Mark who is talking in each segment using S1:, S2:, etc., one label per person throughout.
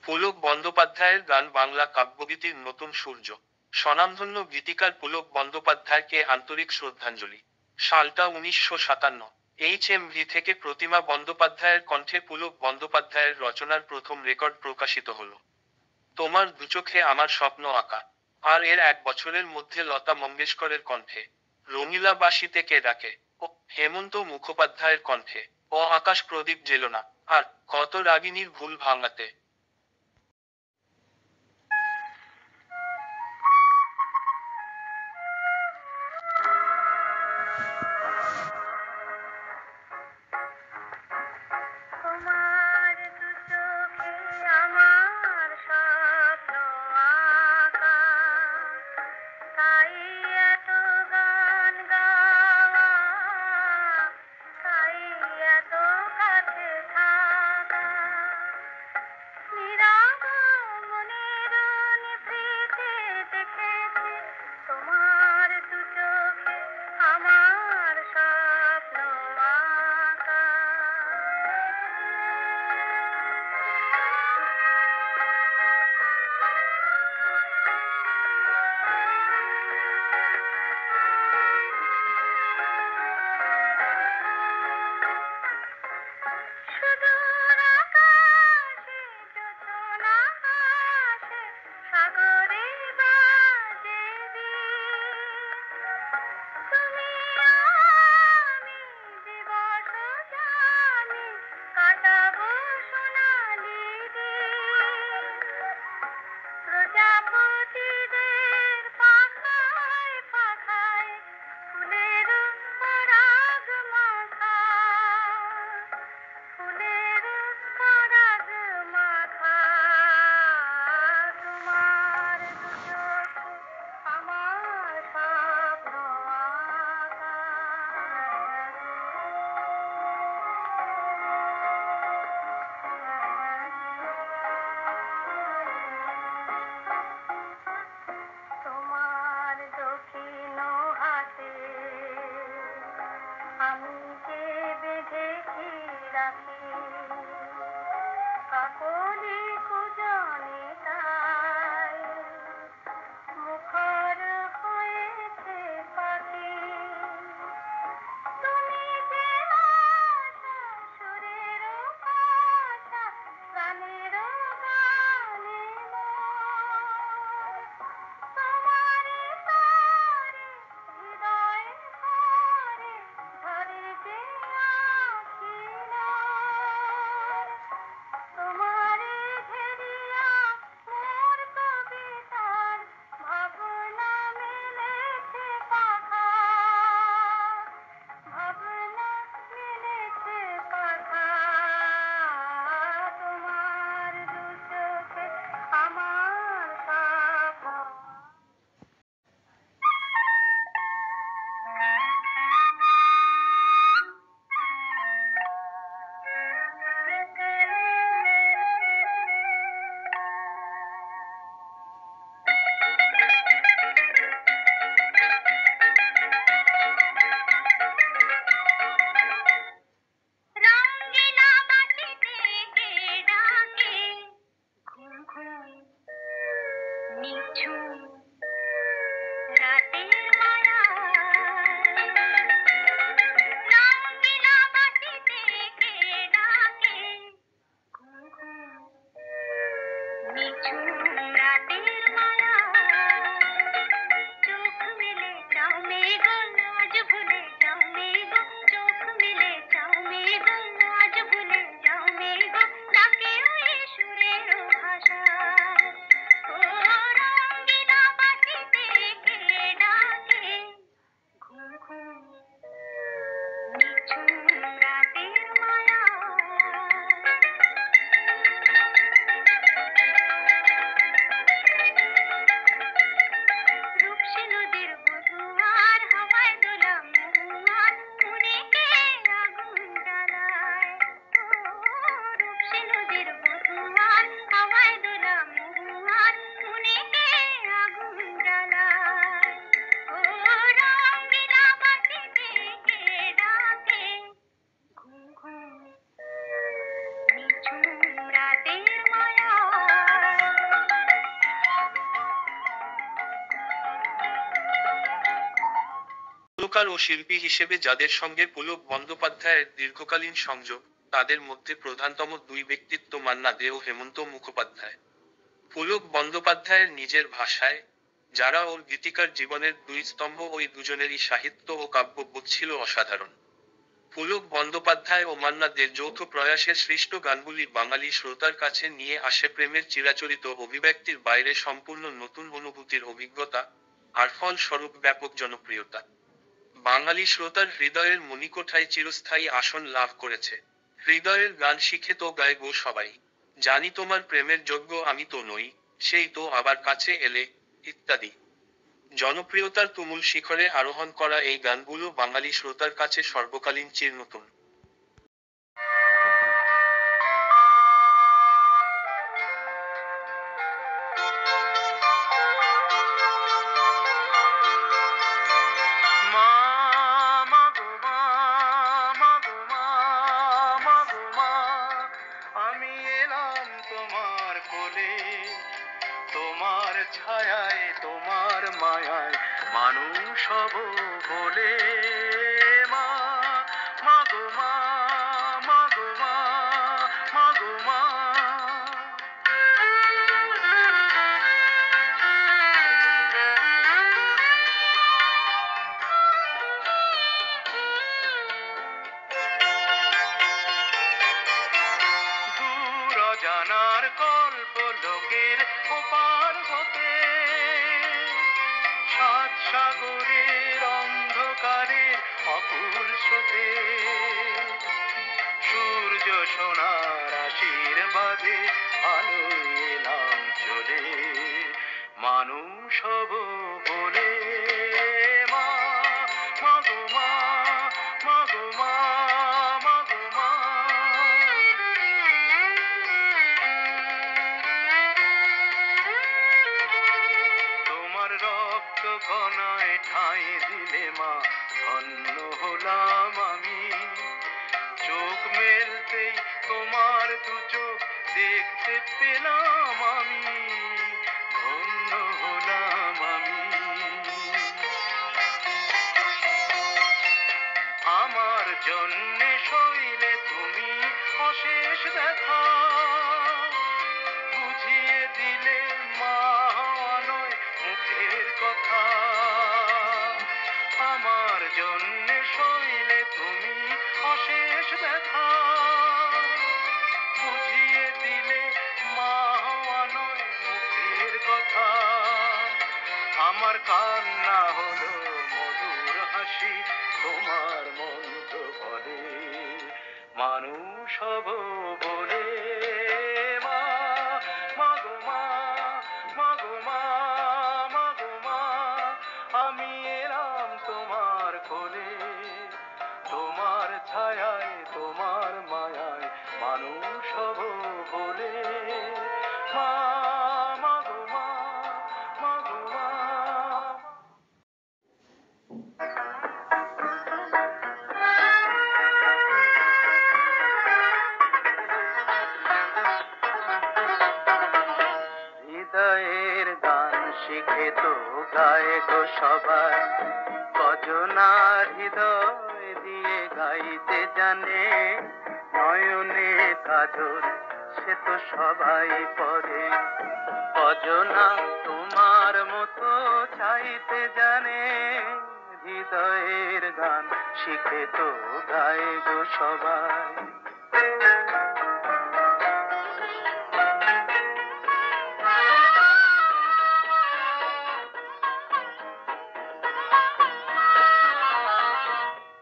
S1: পুলক বন্দ্যোপাধ্যায়ের গান বাংলা কাব্যগীতির নতুন সূর্য। স্বনামধন্য গীতিকার পুলক বন্দ্যোপাধ্যায়কে আন্তরিক শ্রদ্ধাঞ্জলি। সালটা 1957। HMV থেকে প্রতিমা বন্দ্যোপাধ্যায়ের কণ্ঠে পুলক বন্দ্যোপাধ্যায়ের রচনার প্রথম রেকর্ড প্রকাশিত হলো তোমার দুচোখে আমার স্বপ্ন আঁকা। আর এর 1 বছরের মধ্যে লতা মঙ্গেশকরের কণ্ঠে, রঙিলা বাসিতে কে ডাকে ও হেমন্ত মুখোপাধ্যায়ের কণ্ঠে ও আকাশ প্রদীপ জেলো না, আর কত রাগিনীর ভুল ভাঙাতে।
S2: তোমার দু চোখে আমার স্বপ্ন আঁকা, তাই এত গান গাওয়া, তাই এত কাছে থাকা। নিরাগমনের নিভৃতে দেখেছি তোমার দু চোখে আমার স্বপ্ন আঁকা। সুদূর আকাশে জোছনা হাসে, সাগরে বাজে দিন। তুমি আমি দিবস জানি কাটাবো সোনালি দিন। প্রজাপতিদের পাখায় পাখায় ফুলের পরাগ মাখা, ফুলের পরাগ মাখা। তোমার দু চোখে আমার স্বপ্ন আঁকা। তোমার দক্ষিণ হাতে আমি যে বেঁধেছি রাখি, কাকলি কুজনে তাই মুখর হয়েছে পাখি। তুমি যে আশা, সুরের ভাষা, গানের গানে মোর। তোমারি তারে হৃদয় ভরে ধরে যে আখির। তোমারে ঘেরিয়া মোর কবিতার ভাবনা মেলেছে পাখা, ভাবনা মেলেছে পাখা। তোমার দু চোখে আমার স্বপ্ন। রঙিলা বাটিতে কে ডাকে, ঘুম ঘুম নিঝুম রাতের মায়া। রঙিলা বাটিতে কে ডাকে, ঘুম ঘুম নিঝুম রাতের মায়া। চোখ মেলে চাও মেঘো আজ ভুলে যাও মেঘো, চোখ মেলে চাও মেঘো আজ ভুলে যাও মেঘো। ডাকে ওই সুরের ভাষা, ও রঙিলা বাটিতে কে ডাকে, ঘুম ঘুম নিঝুম রাতের মায়া।
S1: গীতিকার ও শিল্পী হিসেবে যাদের সঙ্গে পুলক বন্দ্যোপাধ্যায়ের দীর্ঘকালীন সংযোগ, তাদের মধ্যে প্রধানতম দুই ব্যক্তিত্ব মান্না দে ও হেমন্ত মুখোপাধ্যায়। পুলক বন্দ্যোপাধ্যায়ের নিজের ভাষায়, যারা ওর গীতিকার জীবনের দুই স্তম্ভ, ওই দুজনেরই সাহিত্য ও কাব্যবোধ ছিল অসাধারণ। পুলক বন্দ্যোপাধ্যায় ও মান্না দের যৌথ প্রয়াসে সৃষ্ট গানগুলি বাঙালি শ্রোতার কাছে নিয়ে আসে প্রেমের চিরাচরিত অভিব্যক্তির বাইরে সম্পূর্ণ নতুন অনুভূতির অভিজ্ঞতা, আর ফলস্বরূপ ব্যাপক জনপ্রিয়তা। বাঙালি শ্রোতার হৃদয়ের মণিকোঠায় চিরস্থায়ী আসন লাভ করেছে। হৃদয়ের গান শিখে তো গায় গো সবাই, জানি তোমার প্রেমের যোগ্য আমি তো নই, সেই তো আবার কাছে এলে, ইত্যাদি। জনপ্রিয়তার তুমুল শিখরে আরোহণ করা এই গানগুলো বাঙালি শ্রোতার কাছে সর্বকালীন চিরনতুন।
S3: মা, মাগো মা, মাগো মা, মাগো মা, আমি এলাম তোমার কোলে, তোমার ছায়ায় তোমার মায়ায় মানুষ হব বলে। মা, মাগো মা, মাগো মা, মাগো মা। দূর অজানার কল্প লোকের ওপার হতে, সাত সাগরের অন্ধকারের অকুল স্রোতে, সূর্য সোনার আশীর্বাদে আলোয় এলাম চলে, মানুষ হব বলে। মা, মাগো মা, মাগো মা, মাগো মা। তোমার রক্ত কণায় ঠাঁই দিলে মা, ধন্য হলাম আমি। চোখ মেলতেই তোমার দু চোখ দেখতে পেলাম আমি, ধন্য হলাম আমি। আমার জন্যে সইলে তুমি অশেষ দেখা, বুঝিয়ে দিলে মা হওয়া নয় মুখের কথা। আমার জন্যে সইলে তুমি অশেষ দেখা, বুঝিয়ে দিলে মা হওয়া নয় মুখের কথা। আমার কান্না হলো মধুর হাসি, তোমার মন্ত্র বলে মানুষ হব বলে। মা, মাগো মা, মাগো মা, মাগো মা, আমি এলাম তোমার কোলে, তোমার ছায়ায় তোমার মায়ায় মানুষ হব বলে। মা, মাগো মা, মাগো মা। হৃদয়ের গান শিখে তো গায়ে গো সবাই, কজনার হৃদয় দিয়ে গাইতে জানে। নয়নে কাজল সে তো সবাই পরে, কজনা তোমার মতো চাইতে জানে। হৃদয়ের গান শিখে তো গায়ে গো সবাই।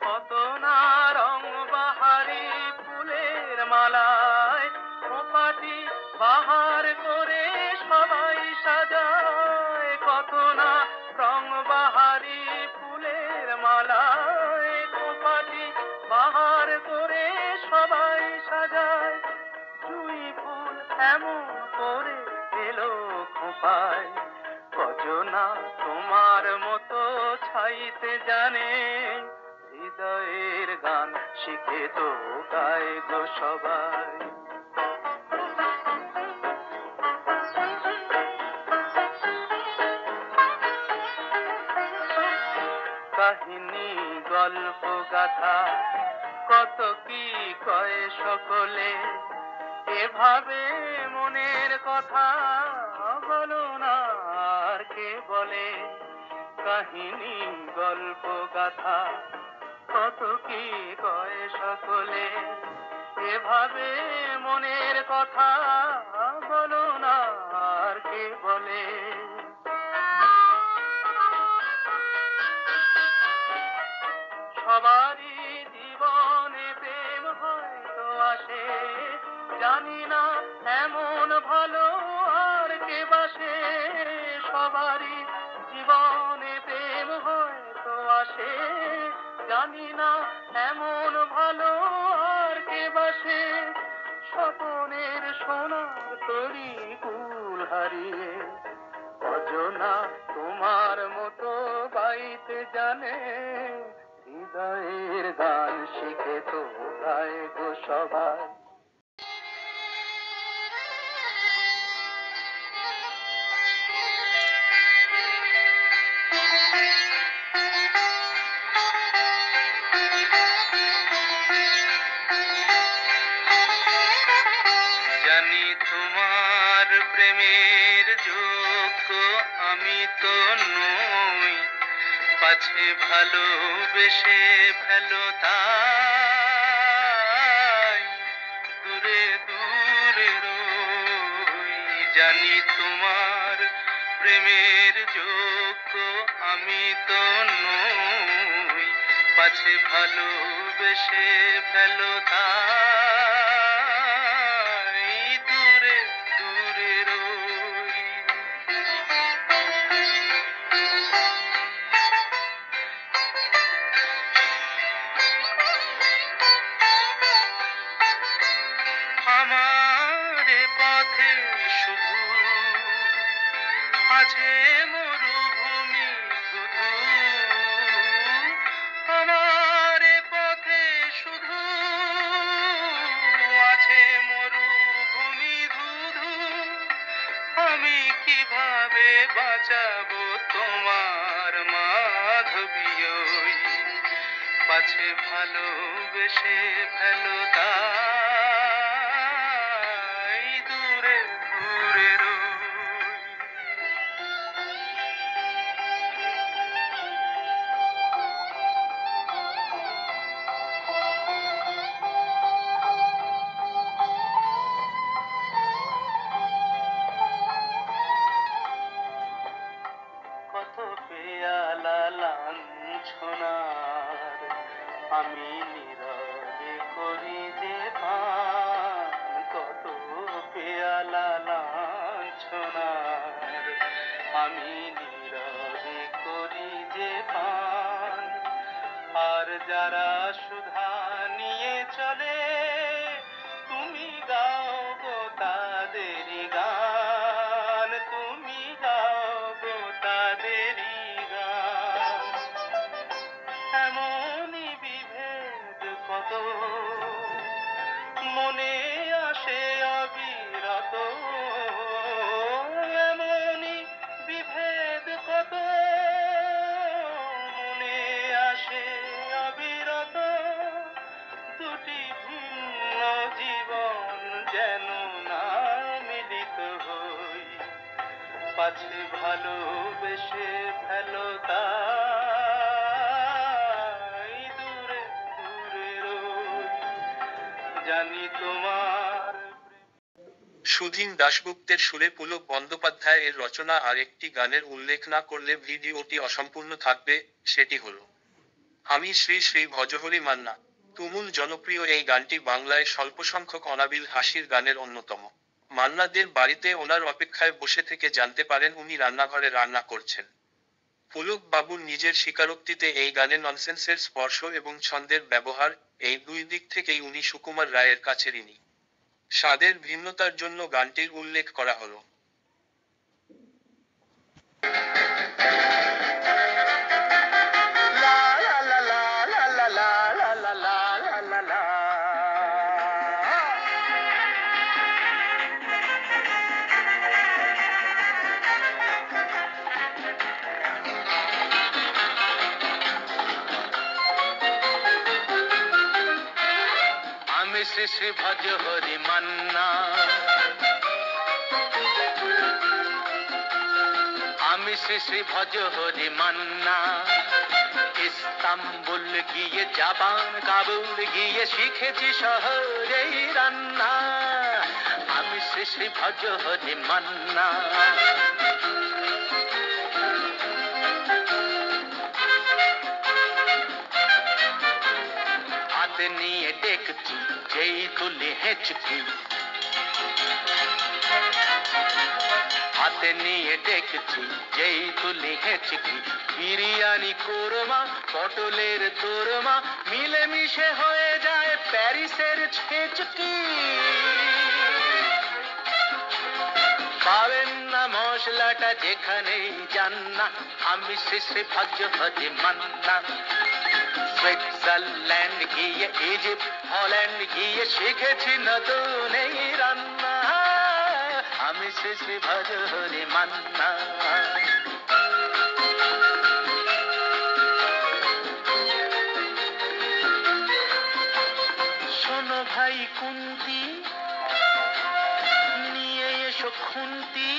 S3: কত না রং বাহারি ফুলের মালায়, খোঁপাটি বাহার করে সবাই সাজায়। কত না রং বাহারি ফুলের মালায়, খোঁপাটি বাহার করে সবাই সাজায়। জুঁই ফুল এমন করে এলো খোঁপায়, কজনা তোমার মতো ছাইতে জানে। হৃদয়ের গান শিখে তো গায় গো সবাই। কাহিনী গল্প গাথা কত কি কয় সকলে, এভাবে মনের কথা বলো না আর কে বলে। কাহিনী গল্প গাথা কত কি কয় সকলে, এভাবে মনের কথা বলো না আর কে বলে। সবারই জীবনে প্রেম হয়তো আসে, জানি না এমন ভালো আর কে বাসে। সবারই জীবনে প্রেম হয়তো আসে, জানি না এমন ভালো আর কে বাসে। স্বপনের সোনার তরি কুল হারিয়ে অজনা তোমার মতো গাইতে জানে। হৃদয়ের গান শিখে তো গায় গো সবাই। জানি তোমার প্রেমের যোগ্য আমি তো নই, পাছে ভালোবেসে ফেলো তাই দূরে দূরে রই। জানি তোমার প্রেমের যোগ্য আমি তো নই, পাছে ভালোবেসে ফেলো তাই দূরে দূরে রই। আমার পথে শুধু আছে মরুভূমি শুধু, আমার পথে শুধু আছে মরুভূমি ধুধু। আমি কিভাবে বাঁচাবো তোমার মাধবী ওই, পাছে ভালোবেসে ফেলো তাই দূরে দূরে রই। কত পেয়ালা লাঞ্ছনার আমি নীরবে করি যে পান। কত পেয়ালা লাঞ্ছনার আমি নীরবে করি যে পান। আর যারা সুধা নিয়ে চলে তুমি গাও গো তাদেরই গান, তুমি গাও গো তাদেরই গান। এমনই বিভেদ কত মনে আসে অবিরত, এমনই বিভেদ কত মনে আসে অবিরত। দুটি ভিন্ন জীবন যেন না মিলিত হই, পাছে ভালোবেসে ফেলো তাই দূরে দূরে রই। জানি তোমার
S1: সুধীন দাশগুপ্তের সুরে পুলক বন্দ্যোপাধ্যায় এর রচনা আর একটি গানের উল্লেখ না করলে ভিডিওটি অসম্পূর্ণ থাকবে, সেটি হলো আমি শ্রী শ্রী ভজহরি মান্না। তুমুল জনপ্রিয় এই গানটি বাংলায় স্বল্পসংখ্যক অনাবিল হাসির গানের অন্যতম। মান্নাদের বাড়িতে ওনার অপেক্ষায় বসে থেকে জানতে পারেন উনি রান্নাঘরে রান্না করছেন। পুলক বাবুর নিজের স্বীকারোক্তিতে এই গানে ননসেন্সের স্পর্শ এবং ছন্দের ব্যবহার, এই দুই দিক থেকেই উনি সুকুমার রায়ের কাছে ঋণী। স্বাদের ভিন্নতার জন্য গানটির উল্লেখ করা হলো।
S3: লা লা লা লা লা লা লা লা লা লা লা লা। শ্রী শ্রী ভজ হরি মান্না, আমি শ্রী শ্রী ভজ হরি মান্না। ইস্তাম্বুল গিয়ে জাপান কাবুল গিয়ে শিখেছি শহরেই রান্না, আমি শ্রী শ্রী ভজ হরি মান্না। হাতে নিয়ে দেখছি যেই তুলি হেঁচকি, হাতে নিয়ে দেখছি যেই তুলি হেঁচকি, বিরিয়ানি কোরমা পটলের দোরমা মিলেমিশে হয়ে যায় প্যারিসের ছেচকি। পাবেন না মশলাটা যেখানেই যান না, আমি শ্রী শ্রী ভজ হরি মান্না। সুইজারল্যান্ড গিয়ে ইজিপ্ট হল্যান্ড গিয়ে শিখেছি নতুন এই রান্না, আমি শ্রী শ্রী ভজ হরি মান্না। শোনো ভাই কুন্তি, নিয়ে এসো খুন্তি,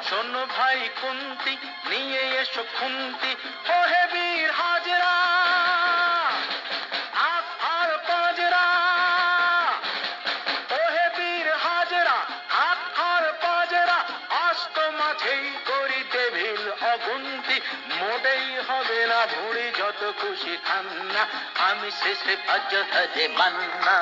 S3: শোনো ভাই কুন্তি নিয়ে এসো খুন্তি, ওহে বীর হাজরা হাত আর পাজরা, ওহে বীর হাজরা হাত আর পাজরা, আস্ত মাঝেই করি টেবিল অগুন্তি, মোটেই হবে না ভুঁড়ি যত খুশি খান না, আমি শ্রী শ্রী ভজ হরি মান্না।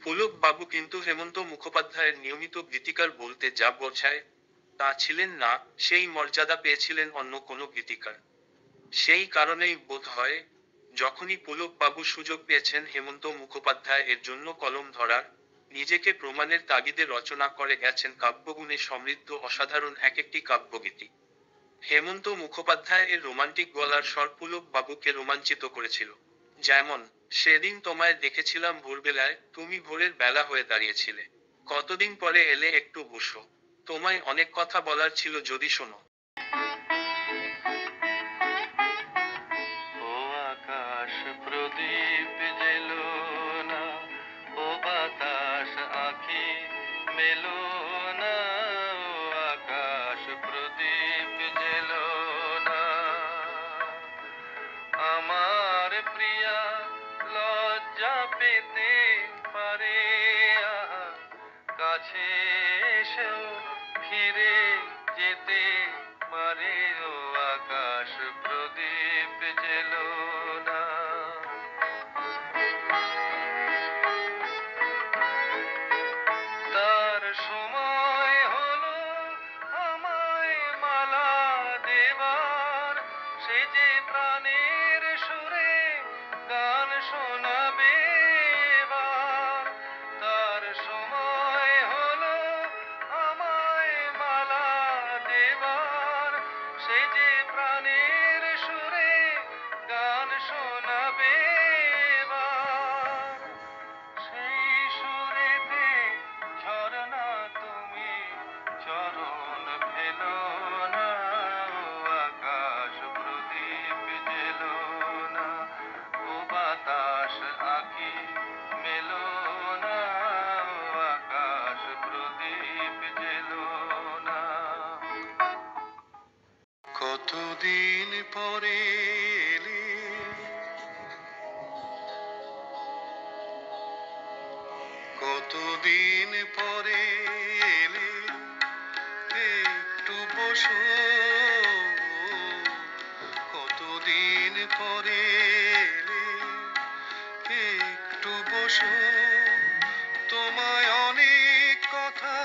S1: পুলক বাবু কিন্তু হেমন্ত মুখোপাধ্যায়ের নিয়মিত গীতিকার বলতে যা বোঝায় তা ছিলেন না, সেই মর্যাদা পেয়েছিলেন অন্য কোনো গীতিকার। সেই কারণেই বোধ হয় যখনই পুলক বাবু সুযোগ পেয়েছেন হেমন্ত মুখোপাধ্যায় এর জন্য কলম ধরার, নিজেকে প্রমাণের তাগিদে রচনা করে গেছেন কাব্যগুণে সমৃদ্ধ অসাধারণ এক একটি কাব্যগীতি। হেমন্ত মুখোপাধ্যায় এর রোমান্টিক গলার স্বর পুলক বাবুকে রোমাঞ্চিত করেছিল। যেমন, সেদিন তোমায় দেখেছিলাম ভোরবেলায়, তুমি ভোরের বেলা হয়ে দাঁড়িয়েছিলে, কতদিন পরে এলে একটু বসো, তোমায় অনেক কথা বলার ছিল যদি শোনো।
S3: ও আকাশ প্রদীপ জেলো না, ও বাতাস আঁখি মেলো না, ও আকাশ প্রদীপ জেলো না, আমার প্রিয়া লজ্জা পেতে পারে, আহা, কাছে এসেও ফিরে যেতে পারে, ও আকাশ প্রদীপ জেলো না। তার সময় হলো আমায় মালা দেবার, সে যে প্রাণের সুরে গান শোনাবে এবার, তার সময় হলো আমায় মালা দেবার, সে যে প্রাণের সুরে গান শোনাবে এবার, সেই সুরেতে ঝরনা তুমি চরণ ফেলো না, ও আকাশ প্রদীপ জেলো না, ও বাতাস আঁখি মেলো না, ও আকাশ প্রদীপ জেলো না। কতদিন পরে এলে, কতদিন পরে এলে, একটু বসো, কতদিন পরে এলে, একটু বসো, তোমায় অনেক কথা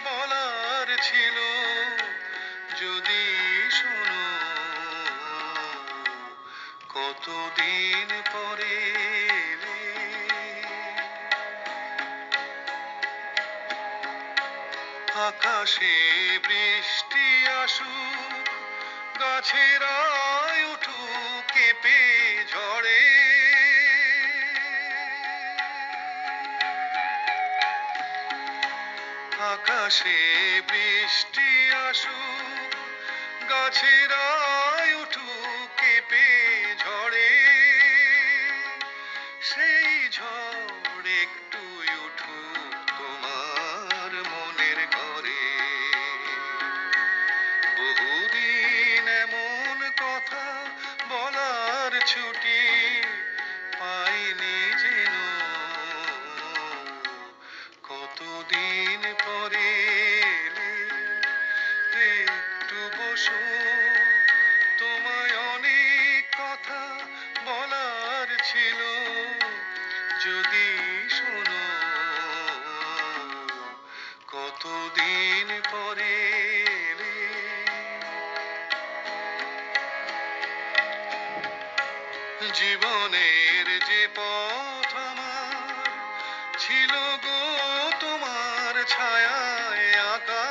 S3: বলার ছিল যদি শোনো, কতদিন পরে এলে। আকাশে বৃষ্টি আসুক, গাছেরায় উঠুক কেঁপে ঝড়ে, আকাশে বৃষ্টি আসুক, গাছেরা ছিল যদি শোনো, কতদিন পরে এলে। জীবনের যে পথ আমার ছিল গো তোমার ছায়ায় আঁকা,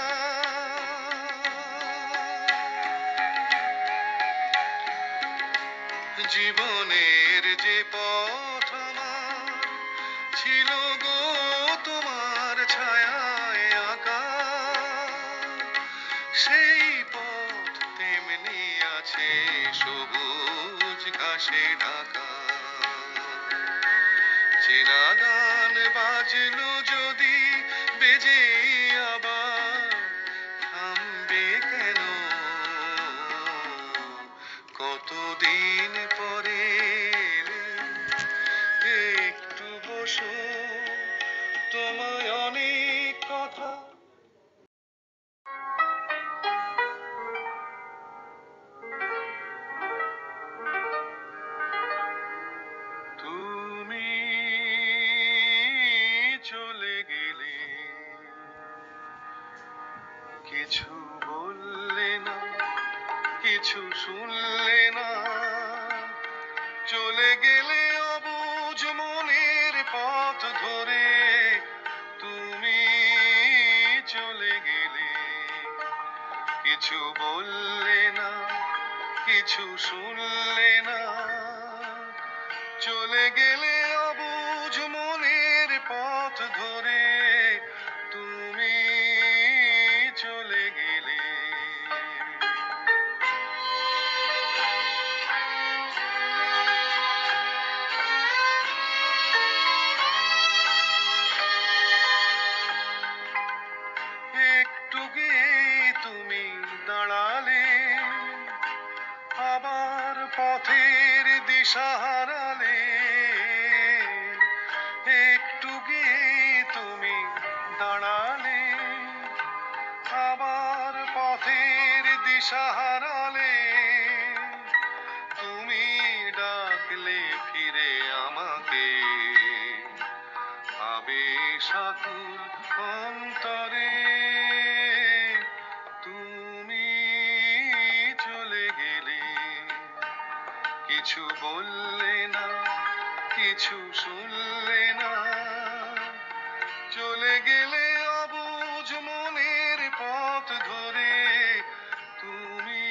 S3: জীবনের যে পথ আমার ছিল গো তোমার ছায়ায় আঁকা, সেই পথ তেমনি আছে সবুজ ঘাসে ঢাকা। চেনা গান বাজলো যদি বেজে আবার থামবে কেন, কতদিন পরে এলে। একটু বসো, তোমায় অনেক কথা। তুমি চলে গেলে, কিছু বললে না, কিছু শুনলে না, চলে গেলে অবুঝ মনের পথ ধরে। তুমি চলে গেলে, কিছু বললে না, কিছু শুনলে না, চলে গেলে অবুঝ মনের পথ ধরে। তুমি চলে গেলে। একটু গিয়ে তুমি দাঁড়ালে, আবার পথের দিশা হারালে। একটু গিয়ে তুমি দাঁড়ালে, আবার পথের দিশা হারালে। তুমি ডাকলে ফিরে আমাকে, আবেশ আকুল অন্তরে। তুমি চলে গেলে, কিছু বললে না, কিছু শুনলে না, চলে গেলে অবুঝ মনের পথ ধরে। তুমি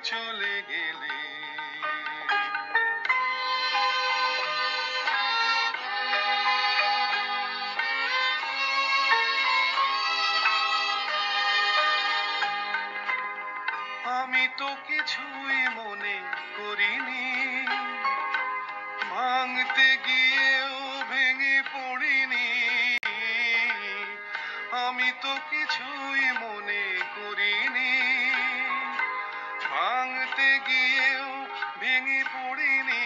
S3: চলে গেলে। আমি তো কিছুই মনে করিনি, ভাঙতে গিয়েও ভেঙে পড়িনি। আমি তো কিছুই মনে করিনি, ভাঙতে গিয়েও ভেঙে পড়িনি।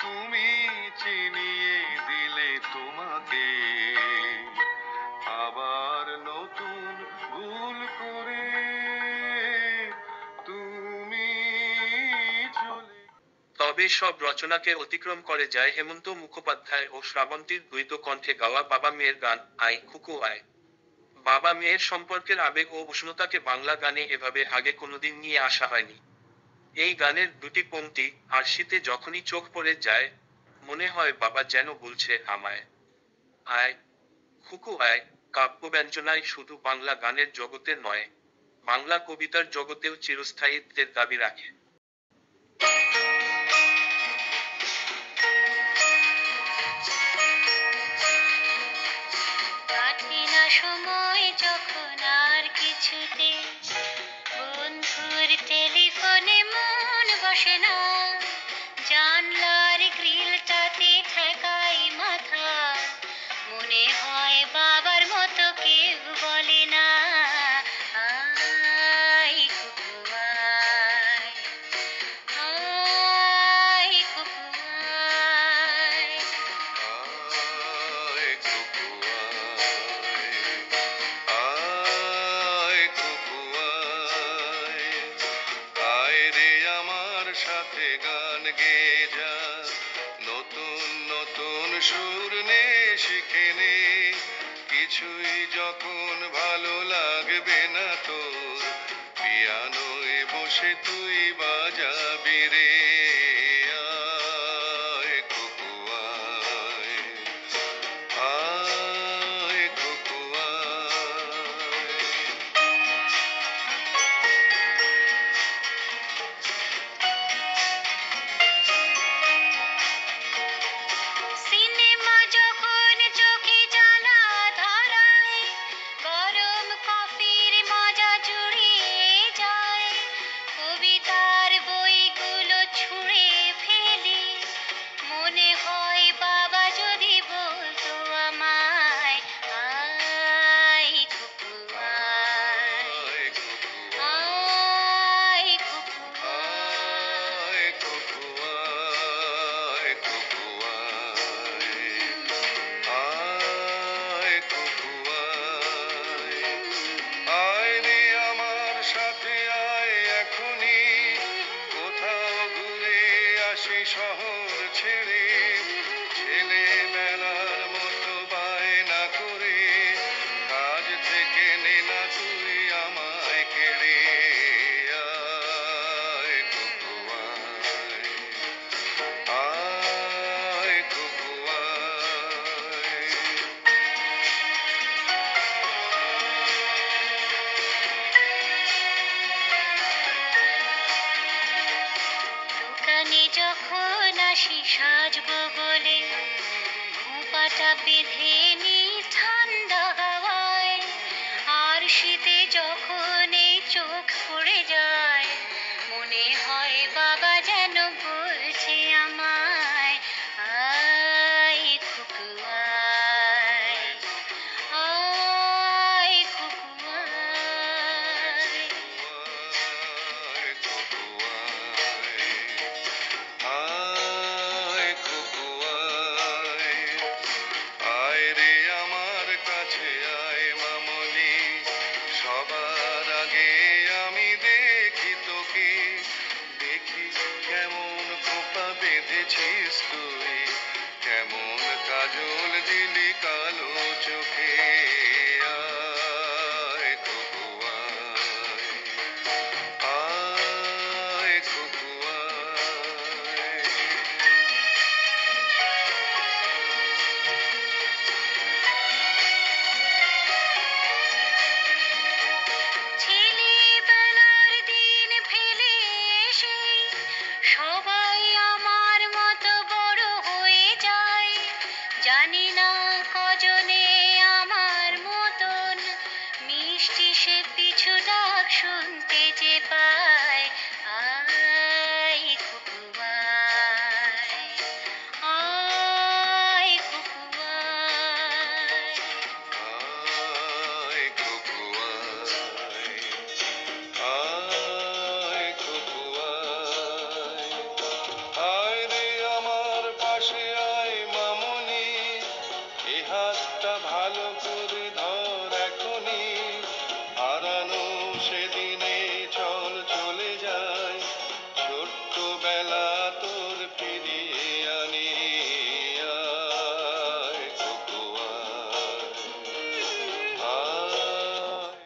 S3: তুমি চিনিয়ে দিলে তোমাকে, আবার নতুন ভুল করে। তুমি চলে।
S1: তবে সব রচনাকে অতিক্রম করে যায় হেমন্ত মুখোপাধ্যায় ও শ্রাবন্তীর দ্বৈত কণ্ঠে গাওয়া বাবা মেয়ের গান আয় খুকু আয়। বাবা মেয়ের সম্পর্কের আবেগ ও উষ্ণতাকে বাংলা গানে এভাবে আগে কোনোদিন নিয়ে আসা হয়নি। এই গানের দুটি পংক্তি, আর শীতে যখনই চোখ পড়ে যায়, মনে হয় বাবা যেন বলছে আমায় আয় খুকু আয়, কাব্যব্যঞ্জনায় শুধু বাংলা গানের জগতে নয়, বাংলা কবিতার জগতেও চিরস্থায়িত্বের দাবি রাখে।
S2: কাটে না সময় যখন আর কিছুতে, বন্ধুর টেলিফোনে মন বসে না, জানলার গ্রিলটাতে ঠেকাই মাথা, মনে হয় বাবার মতো কেউ বলে না আয় কুকু আয়।
S4: গান গেয়ে যা, নতুন নতুন সুর নে শিখে নে, কিছুই যখন ভালো লাগবে না তোর, পিয়ানোয় বসে তুই বাজাবি রে। আয় কুকু আয়, আয় কুকু আয়।
S2: সিনেমা যখন চোখে জ্বালা ধরায়, গরম কফির মজা জুড়িয়ে যায়, কবিতার বইগুলো ছুঁড়ে ফেলি, মনে হয় বাবা যদি বলতো আমায়, আয় কুকু আয়,
S4: আয় কুকু
S2: আয় কুকু
S4: আয়, কুকু আয়, কুকু আয়, আয় কুকু আয়। আয় রে আমার সাথে আয় এখনই, কোথাও ঘুরে আসি শহর ছেড়ে, ছেলেবেলার মতো বায়না করে, কাজ থেকে নে না তুই আমায় কেড়ে। আয় কুকু আয়, আয় কুকু আয়।
S2: দোকানে যখন আসি সাজবো বলে, খোঁপাটা বেঁধে নি ঠান্ডা হাওয়ায়, আর শীতে যখন এই চোখ পড়ে যায়, মনে হয় বাবা যেন বলছে আমায়, আয় কুকু আয়, আয় কুকু আয়।
S4: আয় কুকু আয়, আয় কুকু আয়। আয় রে আমার কাছে আয় মামনি, সবার আগে আমি দেখি তোকে, দেখি কেমন খোপা বেঁধেছিস তুই, কেমন কাজল দিলি কালো চোখে। আয় কুকু আয়, আয় কুকু আয়।
S2: ছেলেবেলার দিন ফেলে এসে সবাই আমার মতো বড় হয়ে যায়, জানি না কজনে আমার মতন মিষ্টি সে পিছু ডাক শুনতে যে পায়, আয় কুকু আয়, আয় কুকু আয়।
S4: আয় কুকু আয়, আয় কুকু আয়। আয় রে আমার পাশে আয় মামনি, এ হাতটা ভালো করে ধর এখনি, হারানো সেদিনে চল চলে যায়, ছোট্টবেলা তোর ফিরিয়ে আনি। আয় কুকু আয়, আয়।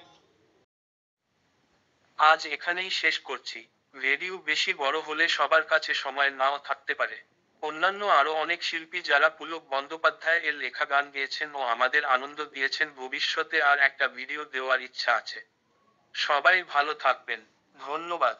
S1: আজ এখানেই শেষ করছি। ভিডিও বেশি বড় হলে সবার কাছে সময় নাও থাকতে পারে। অন্যান্য আরো অনেক শিল্পী যারা পুলক বন্দ্যোপাধ্যায় এর লেখা গান গেয়েছেন ও আমাদের আনন্দ দিয়েছেন, ভবিষ্যতে আর একটা ভিডিও দেওয়ার ইচ্ছা আছে। সবাই ভালো থাকবেন। ধন্যবাদ।